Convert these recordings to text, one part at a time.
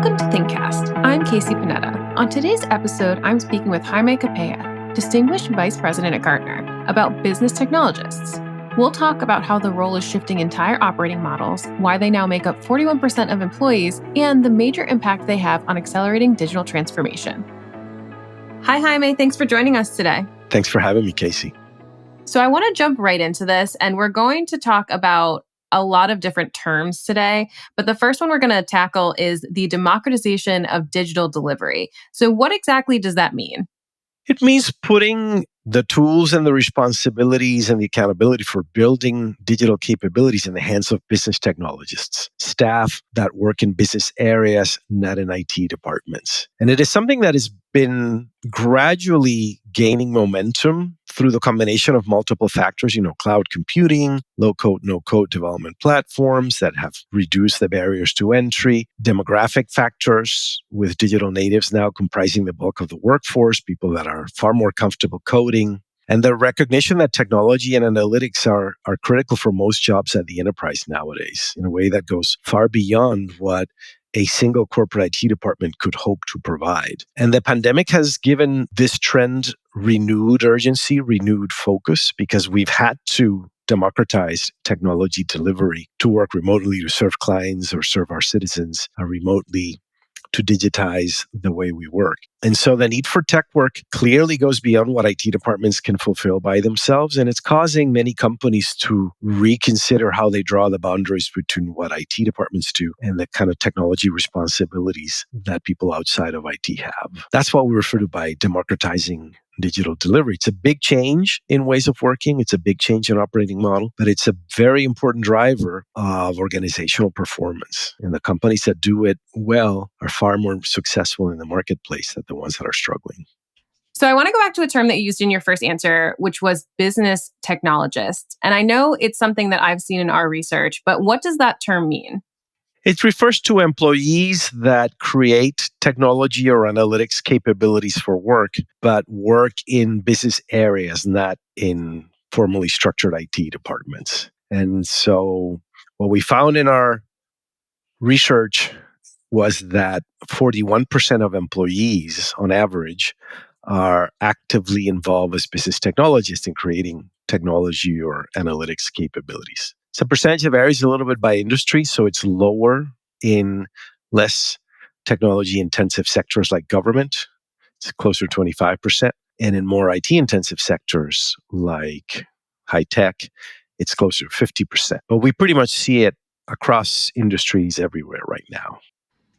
Welcome to ThinkCast. I'm Kasey Panetta. On today's episode, I'm speaking with Jaime Capella, Distinguished Vice President at Gartner, about business technologists. We'll talk about how the role is shifting entire operating models, why they now make up 41% of employees, and the major impact they have on accelerating digital transformation. Hi, Jaime. Thanks for joining us today. Thanks for having me, Kasey. So I want to jump right into this, and we're going to talk about a lot of different terms today. But the first one we're going to tackle is the democratization of digital delivery. So what exactly does that mean? It means putting the tools and the responsibilities and the accountability for building digital capabilities in the hands of business technologists, staff that work in business areas, not in IT departments. And it is something that has been gradually gaining momentum through the combination of multiple factors, cloud computing, low-code, no-code development platforms that have reduced the barriers to entry, demographic factors with digital natives now comprising the bulk of the workforce, people that are far more comfortable coding, and the recognition that technology and analytics are critical for most jobs at the enterprise nowadays in a way that goes far beyond what a single corporate IT department could hope to provide. And the pandemic has given this trend renewed urgency, renewed focus, because we've had to democratize technology delivery to work remotely, to serve clients or serve our citizens remotely, to digitize the way we work. And so the need for tech work clearly goes beyond what IT departments can fulfill by themselves. And it's causing many companies to reconsider how they draw the boundaries between what IT departments do and the kind of technology responsibilities that people outside of IT have. That's what we refer to by democratizing digital delivery. It's a big change in ways of working. It's a big change in operating model, but it's a very important driver of organizational performance. And the companies that do it well are far more successful in the marketplace than the ones that are struggling. So I want to go back to a term that you used in your first answer, which was business technologist. And I know it's something that I've seen in our research, but what does that term mean? It refers to employees that create technology or analytics capabilities for work, but work in business areas, not in formally structured IT departments. And so what we found in our research was that 41% of employees on average are actively involved as business technologists in creating technology or analytics capabilities. So percentage varies a little bit by industry, so it's lower in less technology-intensive sectors like government. It's closer to 25%. And in more IT-intensive sectors like high tech, it's closer to 50%. But we pretty much see it across industries everywhere right now.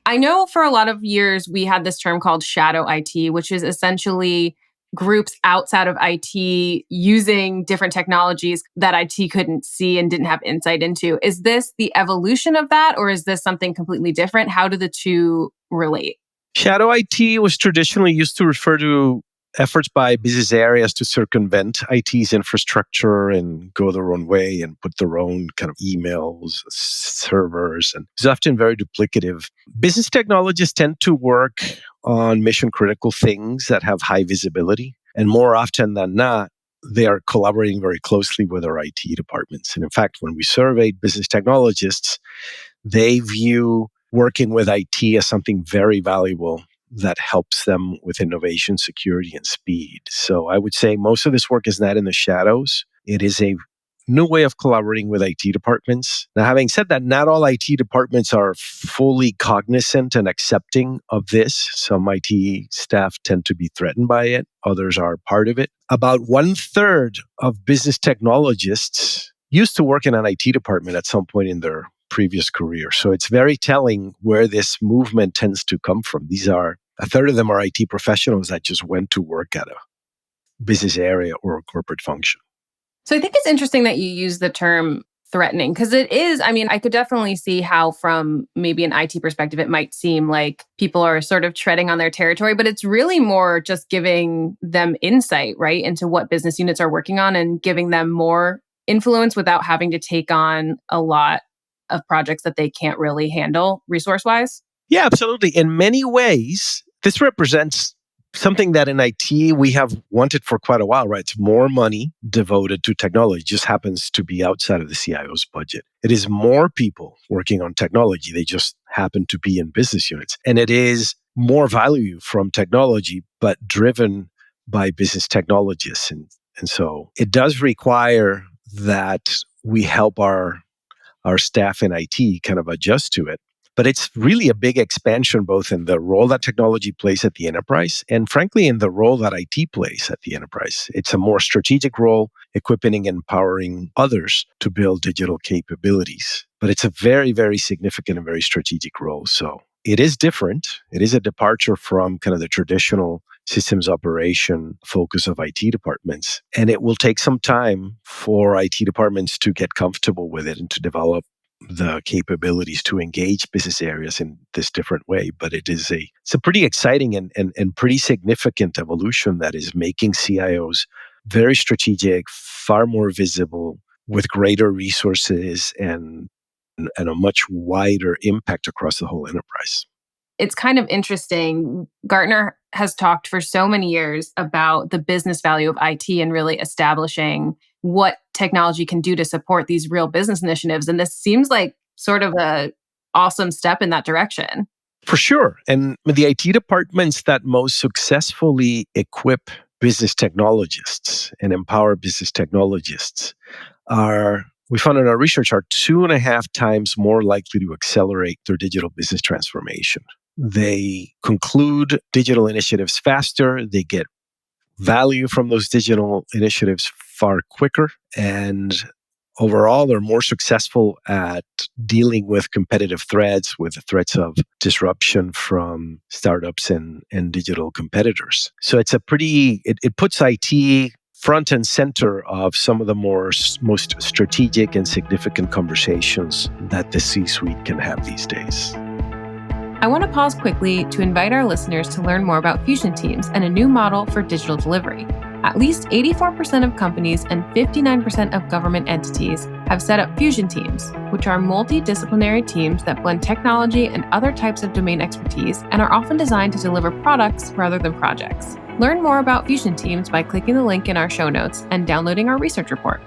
I know for a lot of years, we had this term called shadow IT, which is essentially groups outside of IT using different technologies that IT couldn't see and didn't have insight into. Is this the evolution of that, or is this something completely different? How do the two relate? Shadow IT was traditionally used to refer to efforts by business areas to circumvent IT's infrastructure and go their own way and put their own kind of emails, servers, and it's often very duplicative. Business technologists tend to work on mission-critical things that have high visibility, and more often than not, they are collaborating very closely with our IT departments. And in fact, when we surveyed business technologists, they view working with IT as something very valuable that helps them with innovation, security, and speed. So I would say most of this work is not in the shadows. It is a new way of collaborating with IT departments. Now, having said that, not all IT departments are fully cognizant and accepting of this. Some IT staff tend to be threatened by it. Others are part of it. About 1/3 of business technologists used to work in an IT department at some point in their previous career. So it's very telling where this movement tends to come from. 1/3 of them are IT professionals that just went to work at a business area or a corporate function. So I think it's interesting that you use the term threatening, because it is, I could definitely see how from maybe an IT perspective, it might seem like people are sort of treading on their territory, but it's really more just giving them insight, right, into what business units are working on and giving them more influence without having to take on a lot of projects that they can't really handle resource-wise? Yeah, absolutely. In many ways, this represents something that in IT we have wanted for quite a while, right? It's more money devoted to technology, just happens to be outside of the CIO's budget. It is more people working on technology. They just happen to be in business units. And it is more value from technology, but driven by business technologists. And so it does require that we help our staff in IT kind of adjust to it. But it's really a big expansion, both in the role that technology plays at the enterprise and, frankly, in the role that IT plays at the enterprise. It's a more strategic role, equipping and empowering others to build digital capabilities. But it's a very, very significant and very strategic role. So it is different. It is a departure from kind of the traditional systems operation focus of IT departments. And it will take some time for IT departments to get comfortable with it and to develop the capabilities to engage business areas in this different way. But it's a pretty exciting and pretty significant evolution that is making CIOs very strategic, far more visible, with greater resources and a much wider impact across the whole enterprise. It's kind of interesting. Gartner has talked for so many years about the business value of IT and really establishing what technology can do to support these real business initiatives. And this seems like sort of a awesome step in that direction. For sure. And the IT departments that most successfully equip business technologists and empower business technologists we found in our research, are 2.5 times more likely to accelerate their digital business transformation. They conclude digital initiatives faster, they get value from those digital initiatives far quicker, and overall, they're more successful at dealing with competitive threats, with the threats of disruption from startups and digital competitors. So it puts IT front and center of some of the most strategic and significant conversations that the C-suite can have these days. I want to pause quickly to invite our listeners to learn more about fusion teams and a new model for digital delivery. At least 84% of companies and 59% of government entities have set up fusion teams, which are multidisciplinary teams that blend technology and other types of domain expertise and are often designed to deliver products rather than projects. Learn more about fusion teams by clicking the link in our show notes and downloading our research report.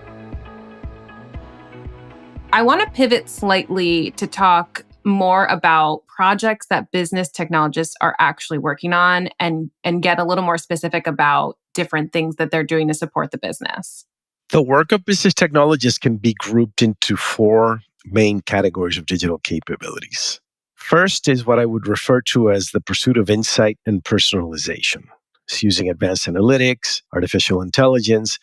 I want to pivot slightly to talk more about projects that business technologists are actually working on and get a little more specific about different things that they're doing to support the business. The work of business technologists can be grouped into 4 main categories of digital capabilities. First is what I would refer to as the pursuit of insight and personalization. It's using advanced analytics, artificial intelligence,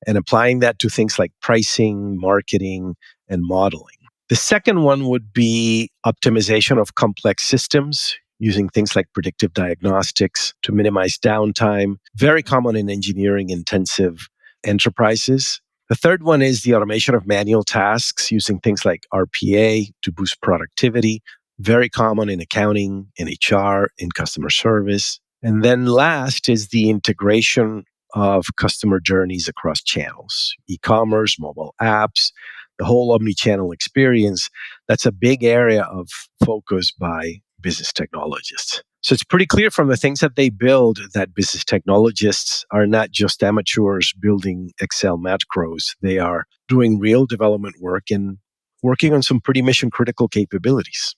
and applying that to things like pricing, marketing, and modeling. The second one would be optimization of complex systems, using things like predictive diagnostics to minimize downtime, very common in engineering-intensive enterprises. The third one is the automation of manual tasks, using things like RPA to boost productivity, very common in accounting, in HR, in customer service. And then last is the integration of customer journeys across channels, e-commerce, mobile apps, the whole omni-channel experience. That's a big area of focus by business technologists. So it's pretty clear from the things that they build that business technologists are not just amateurs building Excel macros. They are doing real development work and working on some pretty mission-critical capabilities.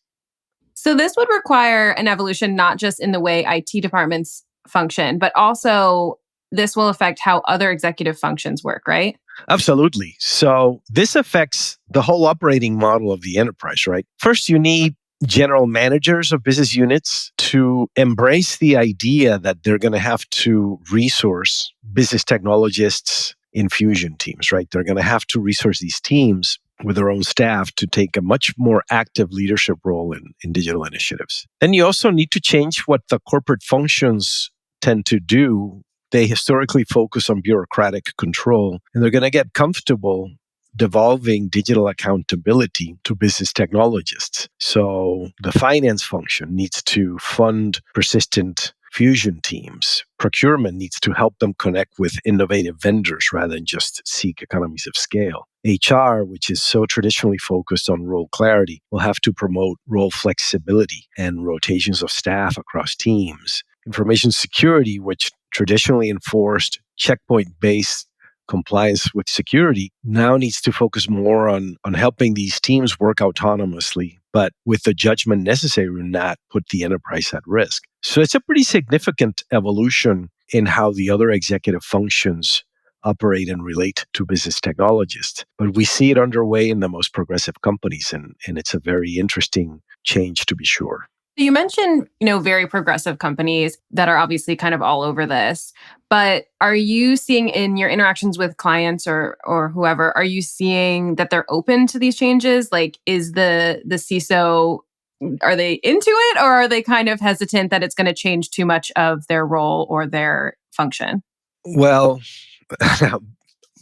So this would require an evolution not just in the way IT departments function, but also this will affect how other executive functions work, right? Absolutely. So this affects the whole operating model of the enterprise, right? First, you need general managers of business units to embrace the idea that they're going to have to resource business technologists in fusion teams, right? They're going to have to resource these teams with their own staff to take a much more active leadership role in digital initiatives. Then you also need to change what the corporate functions tend to do. They historically focus on bureaucratic control, and they're going to get comfortable devolving digital accountability to business technologists. So the finance function needs to fund persistent fusion teams. Procurement needs to help them connect with innovative vendors rather than just seek economies of scale. HR, which is so traditionally focused on role clarity, will have to promote role flexibility and rotations of staff across teams. information security, which traditionally enforced checkpoint-based compliance with security, now needs to focus more on helping these teams work autonomously, but with the judgment necessary to not put the enterprise at risk. So it's a pretty significant evolution in how the other executive functions operate and relate to business technologists. But we see it underway in the most progressive companies, and it's a very interesting change to be sure. You mentioned, very progressive companies that are obviously kind of all over this, but are you seeing in your interactions with clients or whoever, are you seeing that they're open to these changes? Like, is the CISO, are they into it, or are they kind of hesitant that it's going to change too much of their role or their function? Well,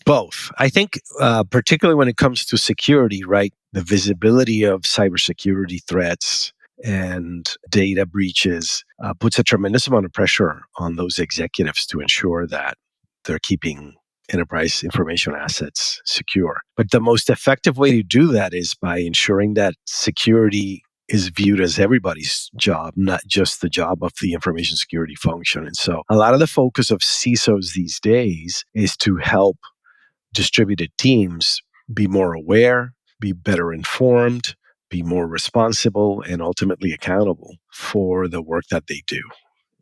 both. I think, particularly when it comes to security, right? The visibility of cybersecurity threats and data breaches puts a tremendous amount of pressure on those executives to ensure that they're keeping enterprise information assets secure. But the most effective way to do that is by ensuring that security is viewed as everybody's job, not just the job of the information security function. And so a lot of the focus of CISOs these days is to help distributed teams be more aware, be better informed, be more responsible, and ultimately accountable for the work that they do.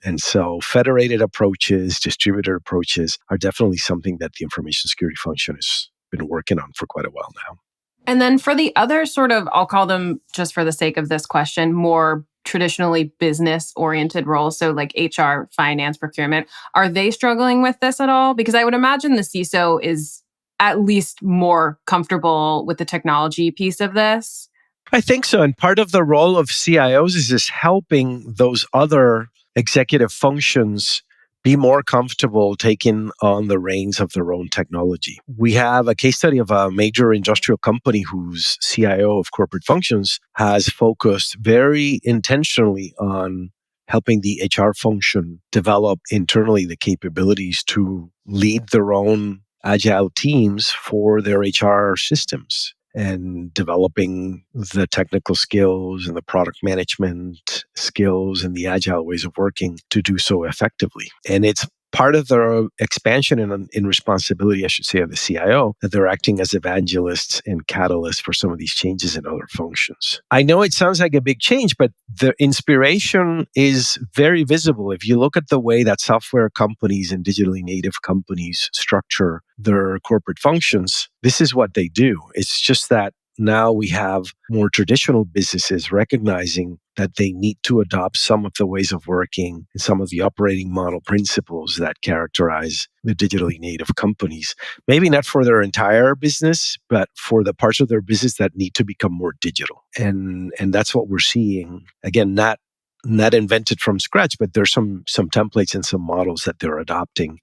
And so federated approaches, distributed approaches are definitely something that the information security function has been working on for quite a while now. And then for the other sort of, I'll call them, just for the sake of this question, more traditionally business oriented roles, so like HR, finance, procurement, are they struggling with this at all? Because I would imagine the CISO is at least more comfortable with the technology piece of this. I think so. And part of the role of CIOs is just helping those other executive functions be more comfortable taking on the reins of their own technology. We have a case study of a major industrial company whose CIO of corporate functions has focused very intentionally on helping the HR function develop internally the capabilities to lead their own agile teams for their HR systems and developing the technical skills and the product management skills and the agile ways of working to do so effectively. And it's part of the expansion in responsibility, I should say, of the CIO, that they're acting as evangelists and catalysts for some of these changes in other functions. I know it sounds like a big change, but the inspiration is very visible. If you look at the way that software companies and digitally native companies structure their corporate functions, this is what they do. It's just that now we have more traditional businesses recognizing that they need to adopt some of the ways of working and some of the operating model principles that characterize the digitally native companies. Maybe not for their entire business, but for the parts of their business that need to become more digital. And that's what we're seeing. Again, not invented from scratch, but there's some templates and some models that they're adopting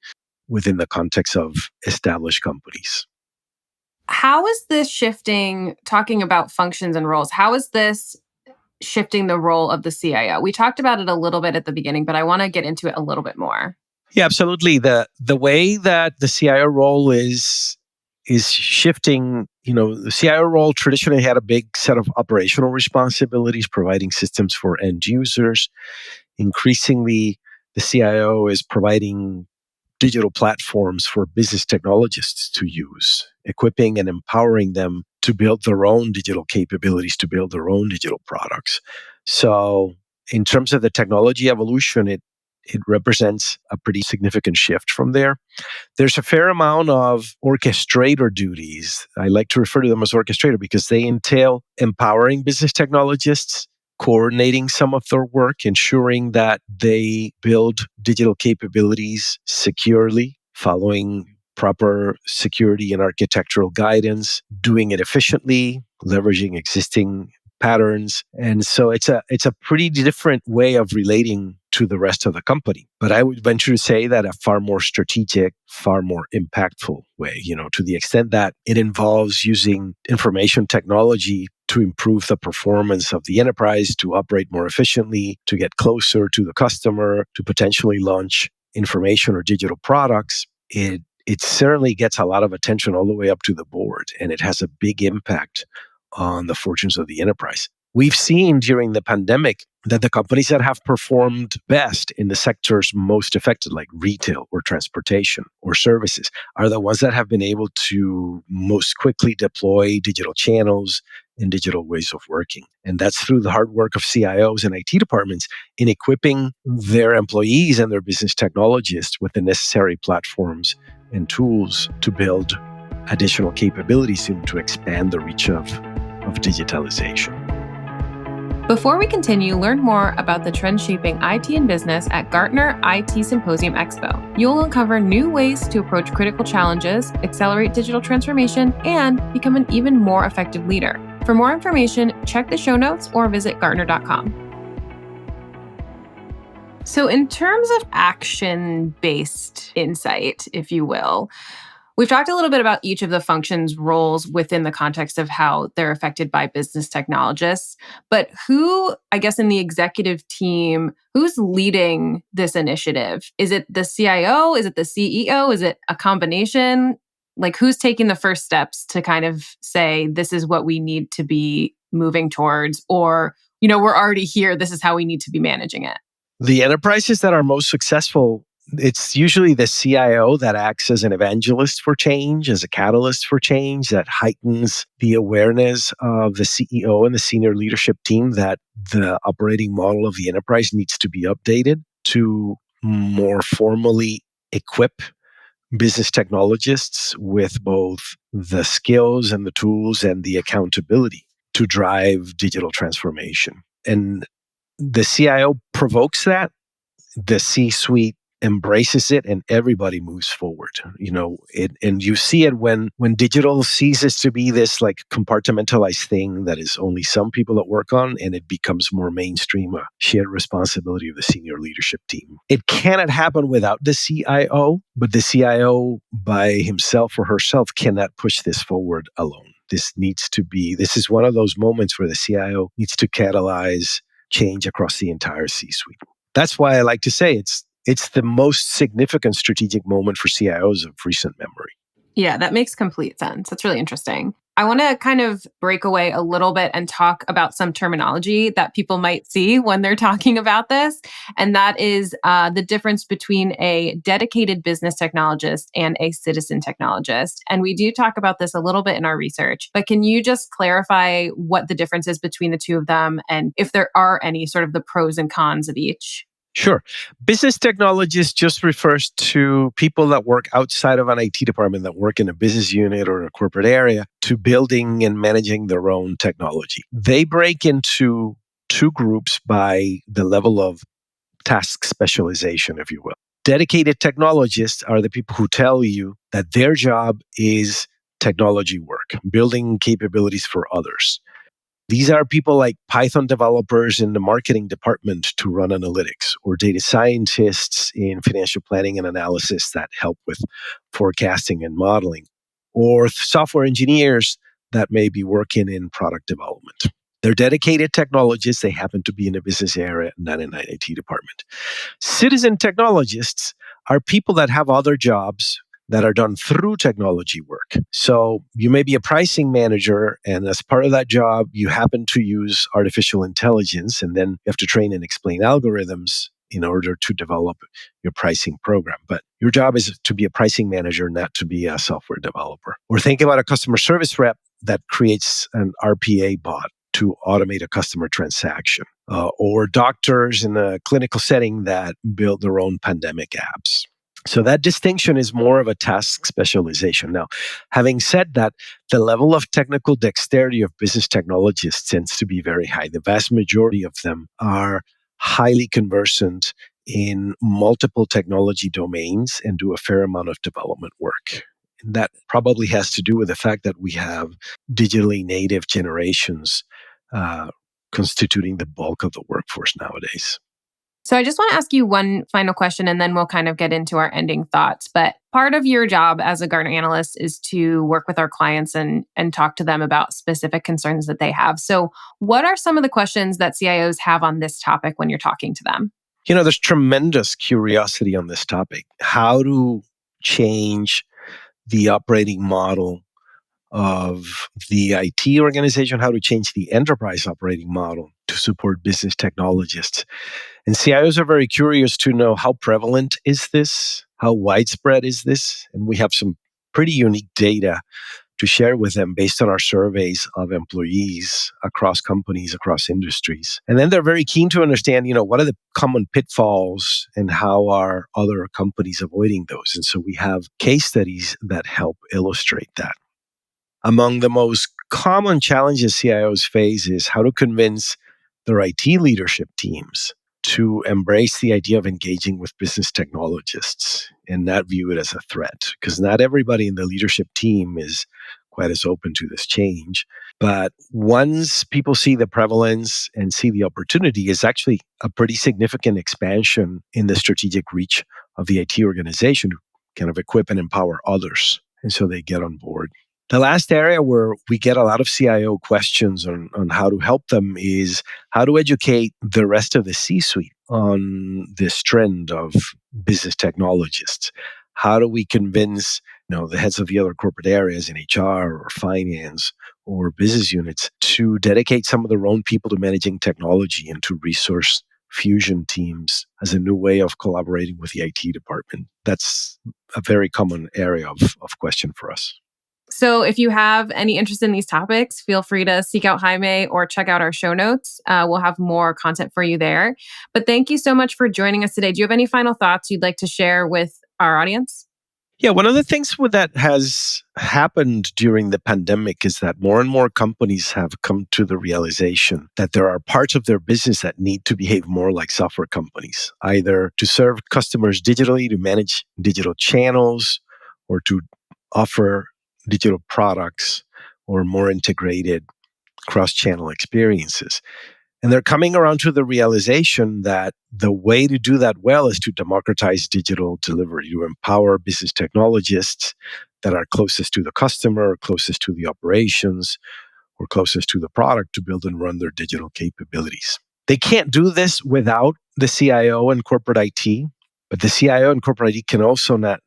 within the context of established companies. How is this shifting, talking about functions and roles, how is this shifting the role of the CIO? We talked about it a little bit at the beginning, but I want to get into it a little bit more. Yeah, absolutely. The way that the CIO role is shifting, the CIO role traditionally had a big set of operational responsibilities, providing systems for end users. Increasingly, the CIO is providing digital platforms for business technologists to use, equipping and empowering them to build their own digital capabilities, to build their own digital products. So in terms of the technology evolution, it represents a pretty significant shift from there. There's a fair amount of orchestrator duties. I like to refer to them as orchestrator because they entail empowering business technologists, coordinating some of their work, ensuring that they build digital capabilities securely, following proper security and architectural guidance, doing it efficiently, leveraging existing patterns. And so it's a pretty different way of relating to the rest of the company. But I would venture to say that a far more strategic, far more impactful way, to the extent that it involves using information technology to improve the performance of the enterprise, to operate more efficiently, to get closer to the customer, to potentially launch information or digital products. It certainly gets a lot of attention all the way up to the board, and it has a big impact on the fortunes of the enterprise. We've seen during the pandemic that the companies that have performed best in the sectors most affected, like retail or transportation or services, are the ones that have been able to most quickly deploy digital channels and digital ways of working. And that's through the hard work of CIOs and IT departments in equipping their employees and their business technologists with the necessary platforms and tools to build additional capabilities and to expand the reach of digitalization. Before we continue, learn more about the trends shaping IT and business at Gartner IT Symposium Expo. You'll uncover new ways to approach critical challenges, accelerate digital transformation, and become an even more effective leader. For more information, check the show notes or visit Gartner.com. So in terms of action-based insight, if you will, we've talked a little bit about each of the functions' roles within the context of how they're affected by business technologists. But who, I guess, in the executive team, who's leading this initiative? Is it the CIO? Is it the CEO? Is it a combination? Like, who's taking the first steps to kind of say, this is what we need to be moving towards? Or, we're already here. This is how we need to be managing it. The enterprises that are most successful, it's usually the CIO that acts as an evangelist for change, as a catalyst for change, that heightens the awareness of the CEO and the senior leadership team that the operating model of the enterprise needs to be updated to more formally equip business technologists with both the skills and the tools and the accountability to drive digital transformation. And the CIO provokes that, the C-suite embraces it, and everybody moves forward. And you see it when digital ceases to be this like compartmentalized thing that is only some people that work on, and it becomes more mainstream, a shared responsibility of the senior leadership team. It cannot happen without the CIO, but the CIO by himself or herself cannot push this forward alone. This is one of those moments where the CIO needs to catalyze change across the entire C-suite. That's why I like to say it's the most significant strategic moment for CIOs of recent memory. Yeah, that makes complete sense. That's really interesting. I want to kind of break away a little bit and talk about some terminology that people might see when they're talking about this. And that is the difference between a dedicated business technologist and a citizen technologist. And we do talk about this a little bit in our research, but can you just clarify what the difference is between the two of them and if there are any sort of the pros and cons of each? Sure. Business technologist just refers to people that work outside of an IT department, that work in a business unit or a corporate area, to building and managing their own technology. They break into two groups by the level of task specialization, if you will. Dedicated technologists are the people who tell you that their job is technology work, building capabilities for others. These are people like Python developers in the marketing department to run analytics, or data scientists in financial planning and analysis that help with forecasting and modeling, or software engineers that may be working in product development. They're dedicated technologists. They happen to be in a business area, not in an IT department. Citizen technologists are people that have other jobs that are done through technology work. So you may be a pricing manager, and as part of that job, you happen to use artificial intelligence, and then you have to train and explain algorithms in order to develop your pricing program. But your job is to be a pricing manager, not to be a software developer. Or think about a customer service rep that creates an RPA bot to automate a customer transaction, or doctors in a clinical setting that build their own pandemic apps. So that distinction is more of a task specialization. Now, having said that, the level of technical dexterity of business technologists tends to be very high. The vast majority of them are highly conversant in multiple technology domains and do a fair amount of development work. And that probably has to do with the fact that we have digitally native generations constituting the bulk of the workforce nowadays. So I just want to ask you one final question, and then we'll kind of get into our ending thoughts. But part of your job as a Gartner analyst is to work with our clients and talk to them about specific concerns that they have. So what are some of the questions that CIOs have on this topic when you're talking to them? There's tremendous curiosity on this topic. How to change the operating model of the IT organization, how to change the enterprise operating model to support business technologists. And CIOs are very curious to know how prevalent is this? How widespread is this? And we have some pretty unique data to share with them based on our surveys of employees across companies, across industries. And then they're very keen to understand, what are the common pitfalls and how are other companies avoiding those? And so we have case studies that help illustrate that. Among the most common challenges CIOs face is how to convince their IT leadership teams to embrace the idea of engaging with business technologists and not view it as a threat, because not everybody in the leadership team is quite as open to this change. But once people see the prevalence and see the opportunity, is actually a pretty significant expansion in the strategic reach of the IT organization to kind of equip and empower others. And so they get on board. The last area where we get a lot of CIO questions on how to help them is how to educate the rest of the C-suite on this trend of business technologists. How do we convince the heads of the other corporate areas in HR or finance or business units to dedicate some of their own people to managing technology and to resource fusion teams as a new way of collaborating with the IT department? That's a very common area of question for us. So if you have any interest in these topics, feel free to seek out Jaime or check out our show notes. We'll have more content for you there. But thank you so much for joining us today. Do you have any final thoughts you'd like to share with our audience? Yeah, one of the things that has happened during the pandemic is that more and more companies have come to the realization that there are parts of their business that need to behave more like software companies, either to serve customers digitally, to manage digital channels, or to offer digital products or more integrated cross-channel experiences. And they're coming around to the realization that the way to do that well is to democratize digital delivery, to empower business technologists that are closest to the customer, closest to the operations, or closest to the product to build and run their digital capabilities. They can't do this without the CIO and corporate IT, but the CIO and corporate IT can also not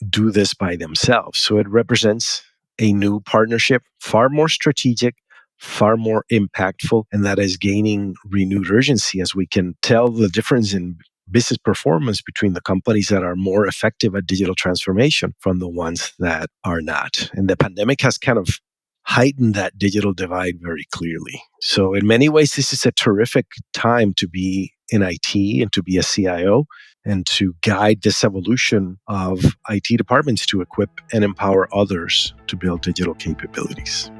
do this by themselves. So it represents a new partnership, far more strategic, far more impactful, and that is gaining renewed urgency as we can tell the difference in business performance between the companies that are more effective at digital transformation from the ones that are not. And the pandemic has kind of heightened that digital divide very clearly. So in many ways, this is a terrific time to be in IT and to be a CIO and to guide this evolution of IT departments to equip and empower others to build digital capabilities.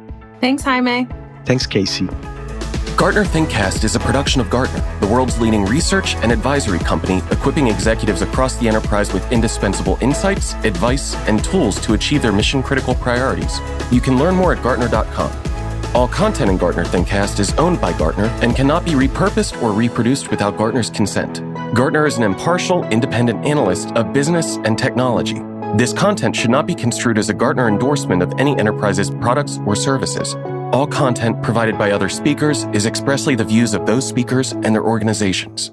Thanks, Jaime. Thanks, Kasey. Gartner ThinkCast is a production of Gartner, the world's leading research and advisory company, equipping executives across the enterprise with indispensable insights, advice, and tools to achieve their mission-critical priorities. You can learn more at Gartner.com. All content in Gartner ThinkCast is owned by Gartner and cannot be repurposed or reproduced without Gartner's consent. Gartner is an impartial, independent analyst of business and technology. This content should not be construed as a Gartner endorsement of any enterprise's products or services. All content provided by other speakers is expressly the views of those speakers and their organizations.